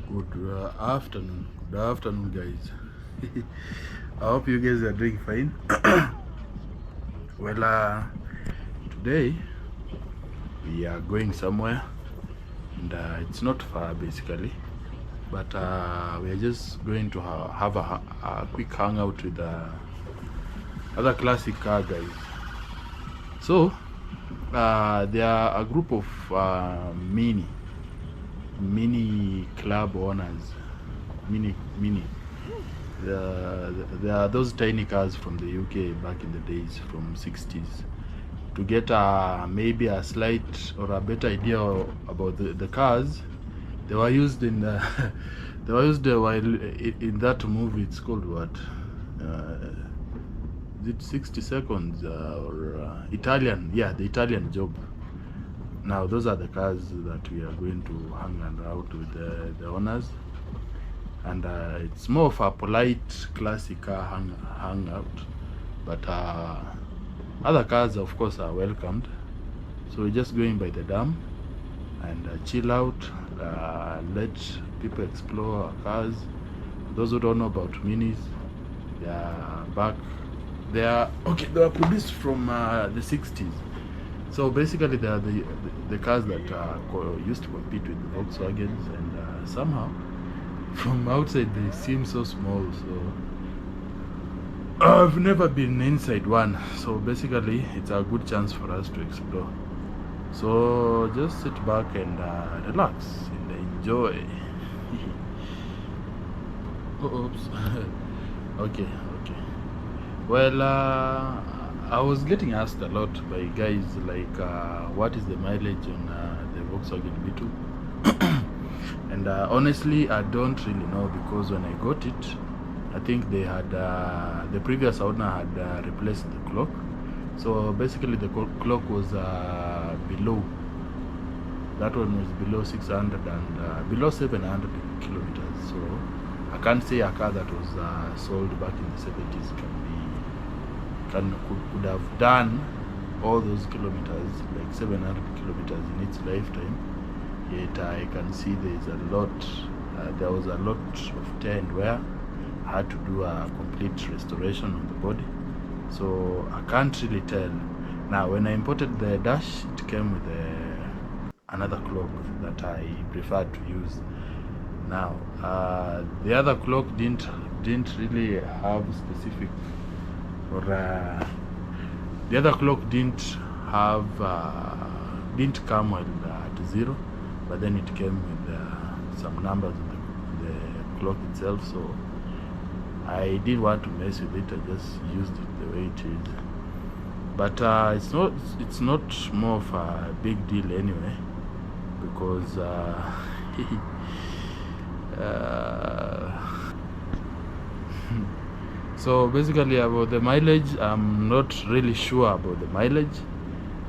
Good afternoon, guys. I hope you guys are doing fine. Well, today we are going somewhere, and it's not far basically, but we are just going to have a quick hangout with other classic car guys. So, they are a group of mini club owners, mini. There are those tiny cars from the UK back in the days, from 60s. To get maybe a slight or a better idea about the cars, they were used in they were used while in that movie. It's called what? Is it 60 Seconds or Italian? Yeah, the Italian Job. Now those are the cars that we are going to hang out with the owners, and it's more of a polite classic car hangout, but other cars of course are welcomed. So we're just going by the dam and chill out, let people explore our cars. Those who don't know about minis, they are back. They were produced from the 60s. So basically they are the cars that used to compete with the Volkswagens, and somehow from outside they seem so small. So I've never been inside one, so basically it's a good chance for us to explore. So just sit back and relax and enjoy. Oops. Okay. Well, I was getting asked a lot by guys like, what is the mileage on the Volkswagen B2? And honestly, I don't really know, because when I got it, I think they had the previous owner had replaced the clock. So basically the clock was below. That one was below 600 and below 700 kilometers. So I can't say a car that was sold back in the 70s could have done all those kilometers, like 700 kilometers in its lifetime. Yet I can see there was a lot of tear and wear. I had to do a complete restoration on the body, so I can't really tell. Now when I imported the dash, it came with another clock that I preferred to use. Now the other clock didn't really have specific, or the other clock didn't come at 0, but then it came with some numbers on the clock itself. So I didn't want to mess with it. I just used it the way it is. But it's not more of a big deal anyway, because so basically about the mileage, I'm not really sure about the mileage,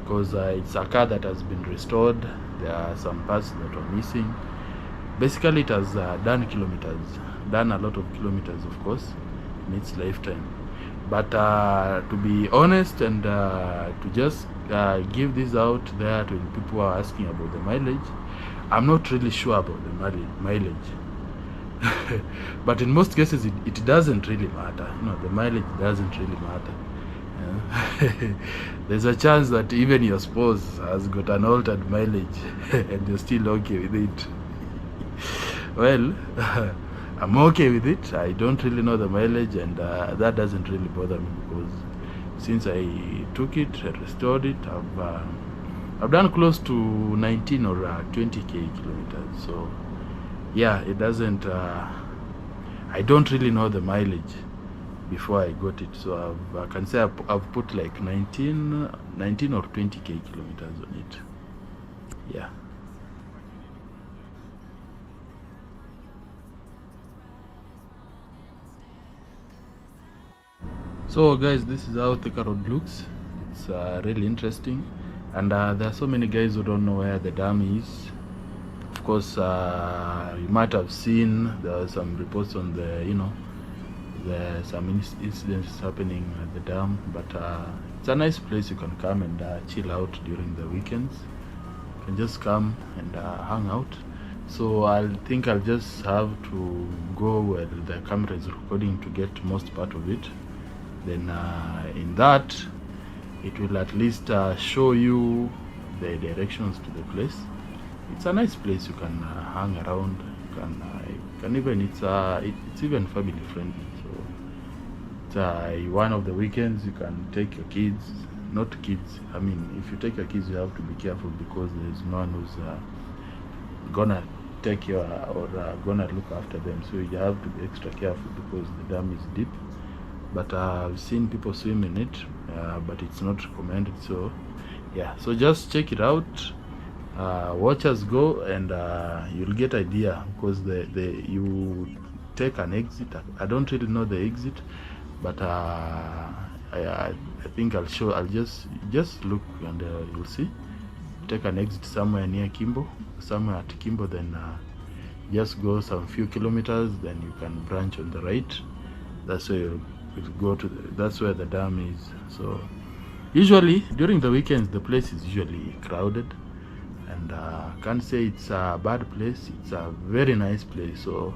because it's a car that has been restored. There are some parts that are missing. Basically it has done a lot of kilometers, of course, in its lifetime. But to be honest, and to just give this out there to people who are asking about the mileage, I'm not really sure about the mileage. But in most cases it doesn't really matter. The mileage doesn't really matter. There's a chance that even your spouse has got an altered mileage and you're still okay with it. Well, I'm okay with it. I don't really know the mileage, and that doesn't really bother me, because since I took it, I restored it, I've done close to 19 or 20k kilometers. So yeah, it doesn't I don't really know the mileage before I got it. So I can say I've put like 19 or 20k kilometers on it. Yeah. So guys, this is how Thika Road looks. It's really interesting, and there are so many guys who don't know where the dam is. Of course, you might have seen there are some reports on some incidents happening at the dam, but it's a nice place. You can come and chill out during the weekends. You can just come and hang out. So I think I'll just have to go where the camera is recording to get most part of it. Then in that, it will at least show you the directions to the place. It's a nice place. You can hang around. You can even it's even family friendly. So it's one of the weekends you can take your kids. Not kids. I mean, if you take your kids, you have to be careful because there's no one who's gonna take care or gonna look after them. So you have to be extra careful because the dam is deep. But I've seen people swim in it, but it's not recommended. So yeah, so just check it out. Watch us go, and you'll get idea because you take an exit. I don't really know the exit, but I think I'll just look, and you'll see. Take an exit somewhere near Kimbo, somewhere at Kimbo, then just go some few kilometers, then you can branch on the right. That's where you go to that's where the dam is. So usually during the weekends the place is usually crowded, and can't say it's a bad place. It's a very nice place. So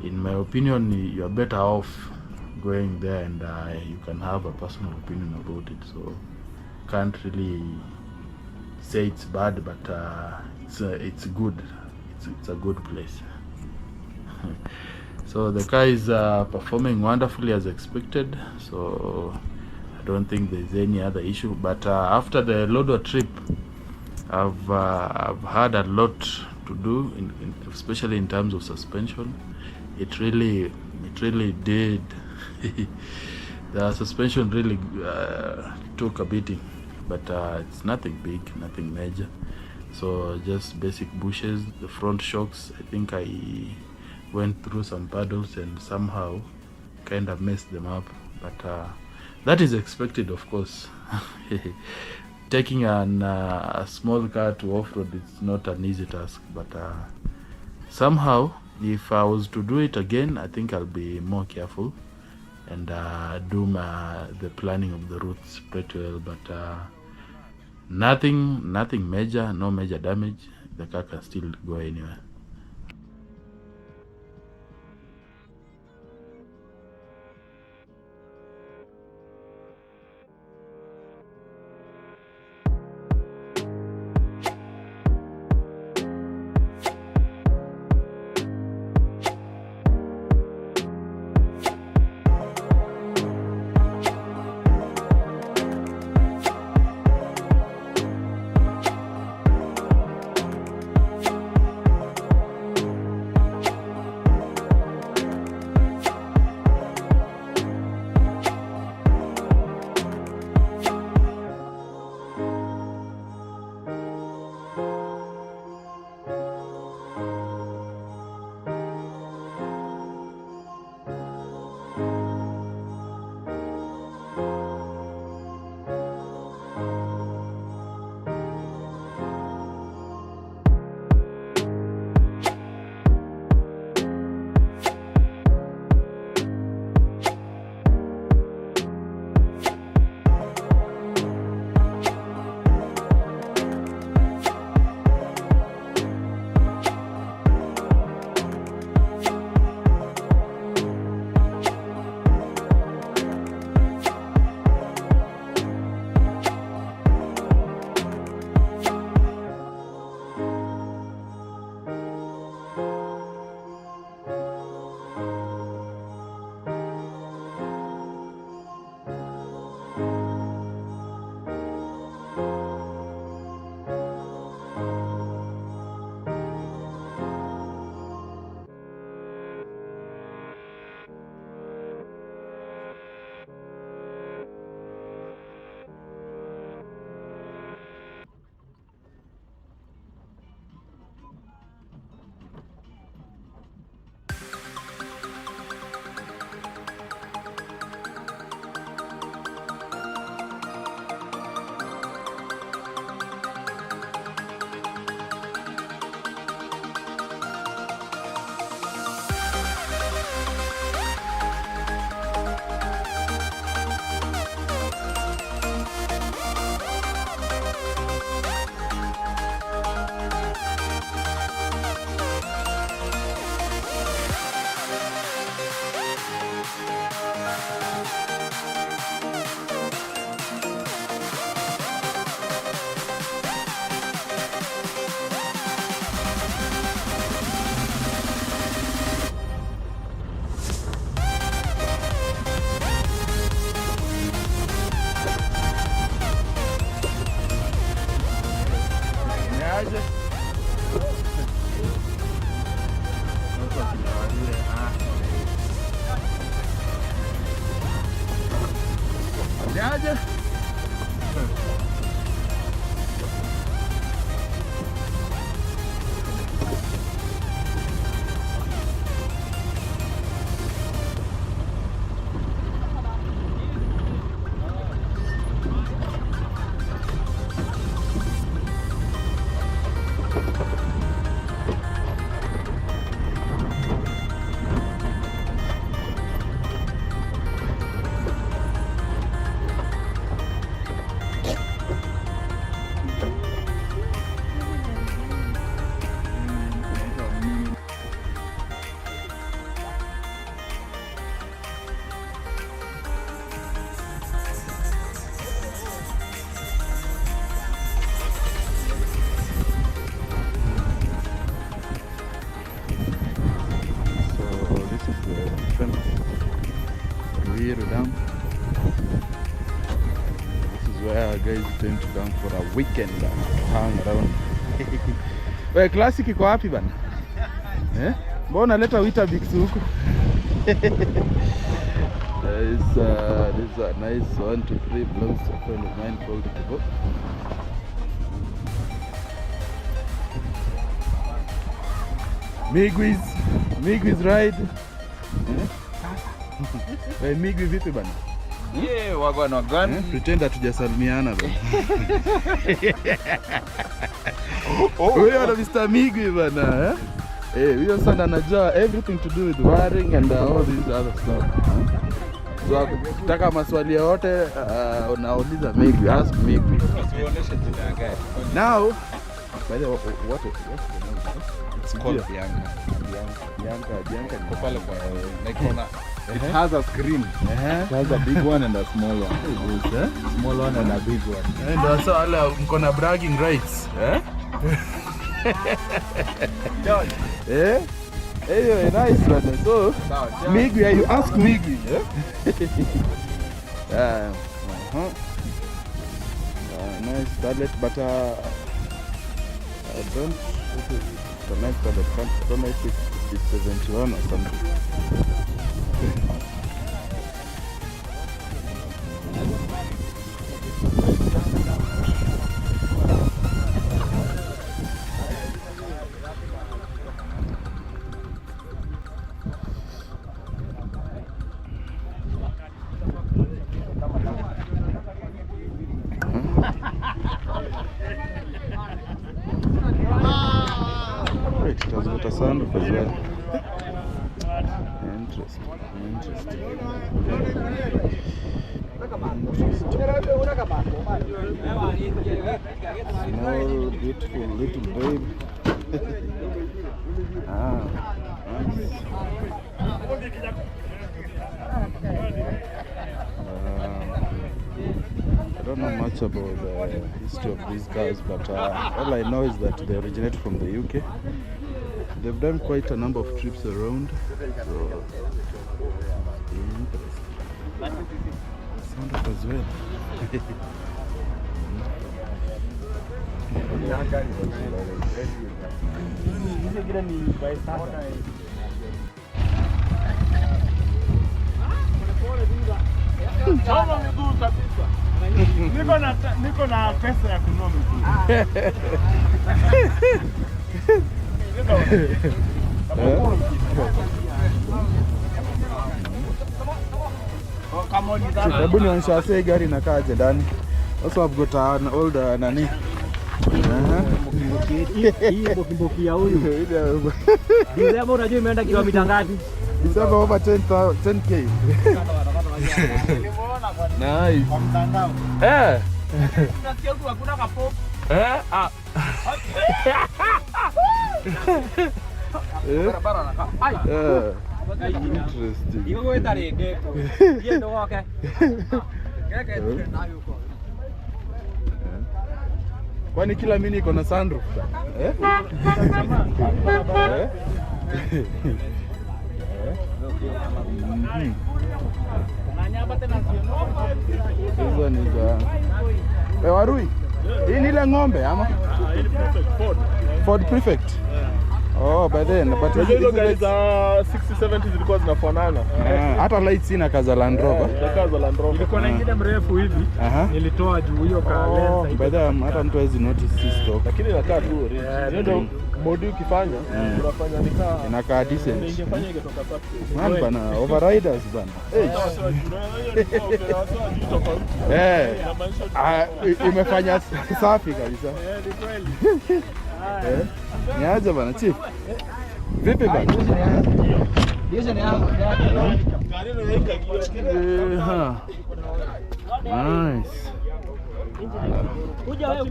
in my opinion, you're better off going there, and you can have a personal opinion about it. So can't really say it's bad, but it's good. It's a good place. So the car is performing wonderfully as expected, so I don't think there's any other issue. But after the Lodwa trip, I've had a lot to do, especially in terms of suspension. It really did. The suspension really took a beating, but it's nothing big, nothing major. So just basic bushes. The front shocks, I think I went through some paddles and somehow kind of messed them up, but that is expected, of course. Taking a small car to off-road, it's not an easy task, but somehow if I was to do it again, I think I'll be more careful and do the planning of the routes pretty well. But nothing major, no major damage. The car can still go anywhere. aje? This is where guys tend to come for a weekend hang around. Wewe classic iko wapi bana? Mbona leta Weetabix huko? This is a nice 1, 2, 3 belongs to a friend of mine called Peugeots. Migui's ride. Wewe Migui vipi bana? Wagwan. Pretend hatujasalimiana bana. Huyo ndo Mr. Migui bana, huyo sana anajua everything to do with wiring and all these other stuff. So ukitaka maswali yote unauliza Migui, ask Migui. Usionyeshe jina ya gari. Now, by the way, what's the name? It's called Bianca. Bianca Iko pale kwa Nikona. It has a screen. It has a big one and a small one. Small one and a big one. And also all mkona bragging rights. Anyway, nice one. So, Migui, you ask Migui. Nice toilet, but I don't. The nice toilet. I don't know if it's 71 or something. It has got a sunroof as well. Interesting. Small, beautiful little babe. Nice. I don't know much about the history of these cars, but all I know is that they originate from the UK. They've done quite a number of trips around, so interesting. Sound up as well. Niko na pesa ya kununua miguu. Hebu nionyeshe wasee gari inakaaje ndani. Also I've got an older nani. Hii mboki ya huyu. December unajua imeenda kilomita ngapi? December over 10k. Nice. Kwa mtandao. Unasikia tu hakuna kapo. Barabara na ai. Interesting. Iko kwa tare ngeko. Yeye ndo wake. Ngeke nayo huko. Kwani kila mini iko na sunroof? Hizo ni za Warui. Hii ni ile ng'ombe ama? Ford Prefect. Oh, by then, but hizo gari za 60 70 zilikuwa zinafanana. Hata light sina kaza Land Rover. Kaza Land Rover. Ilikuwa na ingine mrefu hivi. Nilitoa juu hiyo ka lens. By then hata mtu hawezi notice this stock. Lakini inakaa tu ndio modi ukifanya unafanya inakaa decent. Ingefanya ingetoka safi. Man bana, overriders bana. Imefanya safi kabisa. Ni kweli. Niaje bana chief? Vipi bana? Hiyo ni yangu. Nice.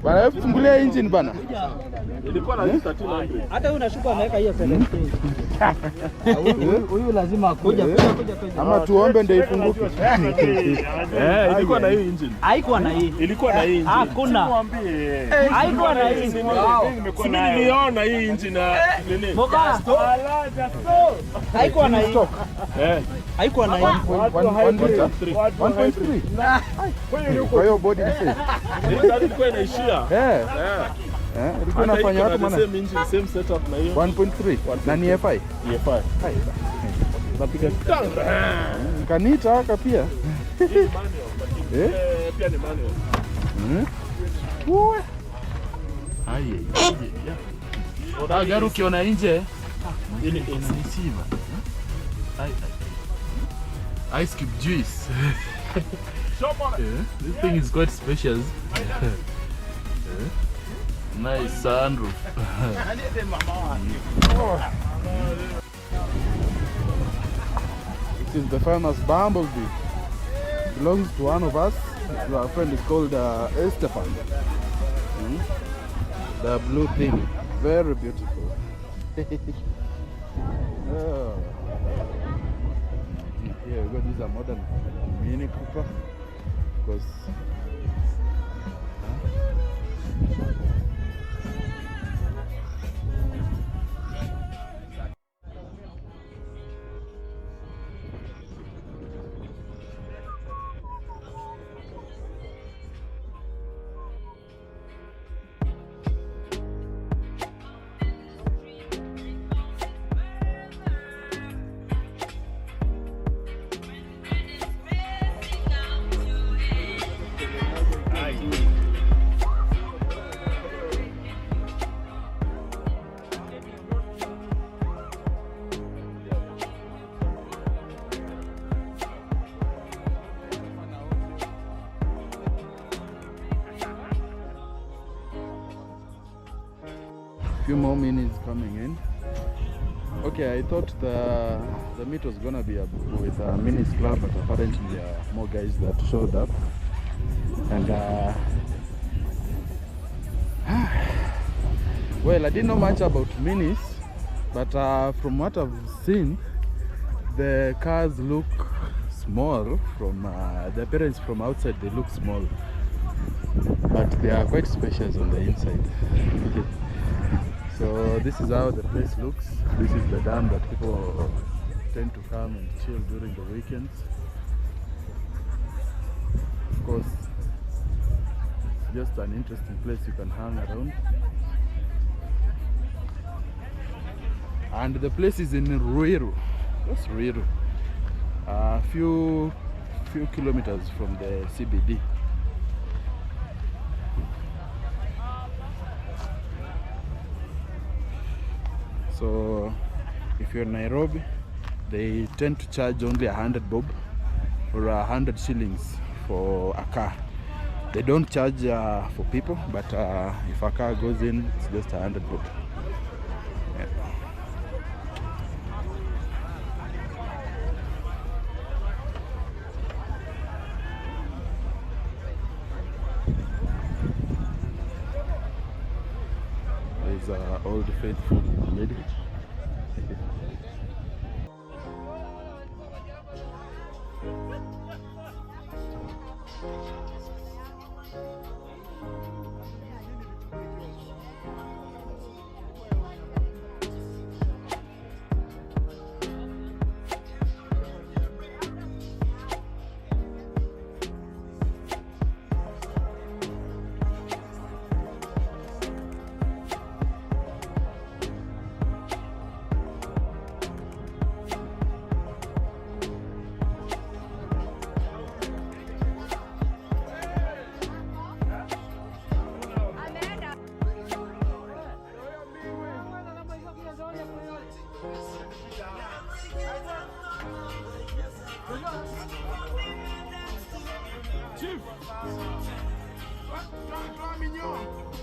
Bana hebu fungulia engine bana. Ilikuwa na 1300. Hata unashuka ameweka hiyo 17. Huyu lazima kuja. Ama tuombe ndio ifunguke. Ilikuwa na hii engine. Haikuwa na hii. Ilikuwa na hii engine. Hakuna. Mwambie. Haikuwa na hii. Mimi niliona hii engine na nini? Moka. Haikuwa na hii. Haikuwa na hii. 1.3. Kwa hiyo body ni safe. Ilikuwa inaishia. Ilikuwa inafanya watu maana same engine, same setup na hiyo 1.3 na ni FI. FI. Napiga tanga. Kanita haka pia. Pia ni manual. Gari ukiona nje Ili inisiva. Ice cube juice. This thing is quite spacious. Nice sunroof. This is the famous bumblebee. Belongs to one of us. Our friend is called Estefan. The blue thing. Very beautiful. Here we go. This is a modern Mini Cooper. Because few more minutes coming in. Okay, I thought the meet was gonna be with a minis club, but apparently there are more guys that showed up. And well, I didn't know much about minis, but from what I've seen, the cars look small from the appearance from outside. They look small, but they are quite spacious on the inside. So this is how the place looks. This is the dam that people tend to come and chill during the weekends. Of course, it's just an interesting place you can hang around. And the place is in Ruiru. That's Ruiru. A few kilometers from the CBD. So if you're in Nairobi, they tend to charge only 100 bob or 100 shillings for a car. They don't charge for people, but if a car goes in, it's just 100 bob. Yeah. There's old faithful lady.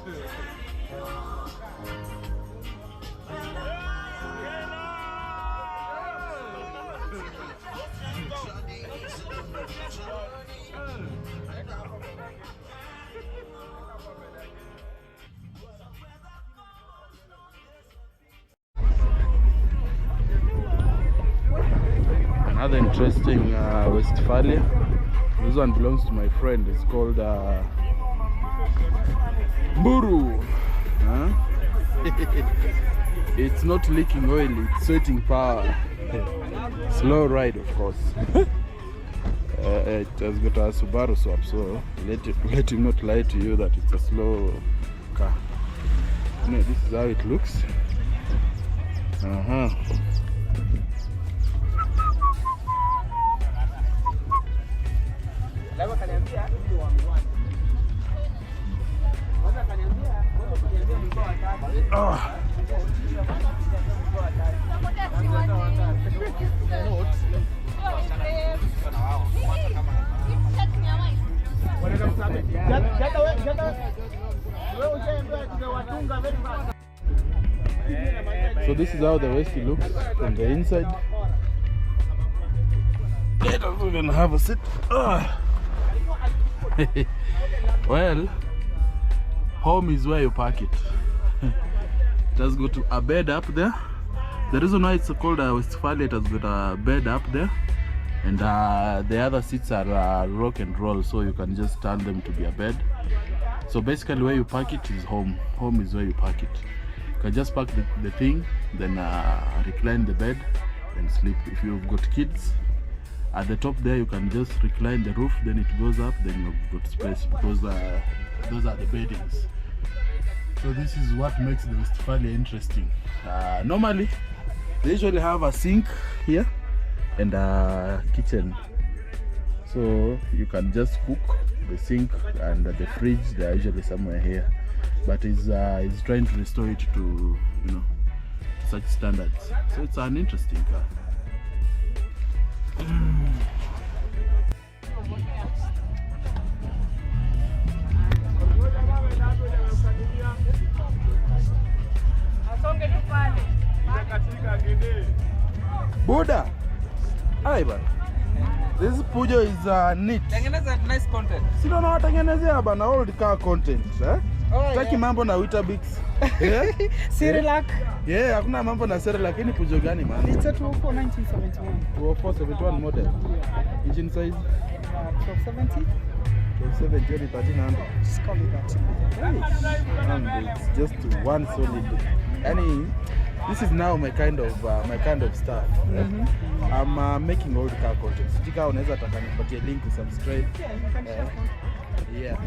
Another interesting Westphalia. This one belongs to my friend. It's called Mburu. It's not leaking oil, it's sweating power. Slow ride, of course. It has got a Subaru swap, so let him not lie to you that it's a slow car. No, this is how it looks. So this is how the Westie looks from the inside. Let us even have a sit. Well, home is where you park it. It has got a bed up there. The reason why it's called a Westphalia, it has got a bed up there, and the other seats are rock and roll, so you can just turn them to be a bed. So basically where you park it is home. Home is where you park it. You can just park the thing, then recline the bed and sleep. If you've got kids, at the top there you can just recline the roof, then it goes up, then you've got space, because those are the beddings. So this is what makes the Westphalia interesting. Normally they usually have a sink here and a kitchen, so you can just cook. The sink and the fridge, they are usually somewhere here, but he's trying to restore it to, you know, such standards. So it's an interesting car. Buddha, hi bana. This Peugeot is neat. Tengeneza nice content. Si ndo nawatengenezea bana old car content, eh? Taki mambo na Weetabix. Cerelac. Yeah, hakuna mambo na Cerelac, lakini Peugeot gani man? It's a 204 1971. 204 model. Engine size 1270. 1270 1300. Just call it that. And it's just one solid. Any this is now my kind of stuff. I'm making old car content. Sijika unaweza taka nipatie link to subscribe. Yeah.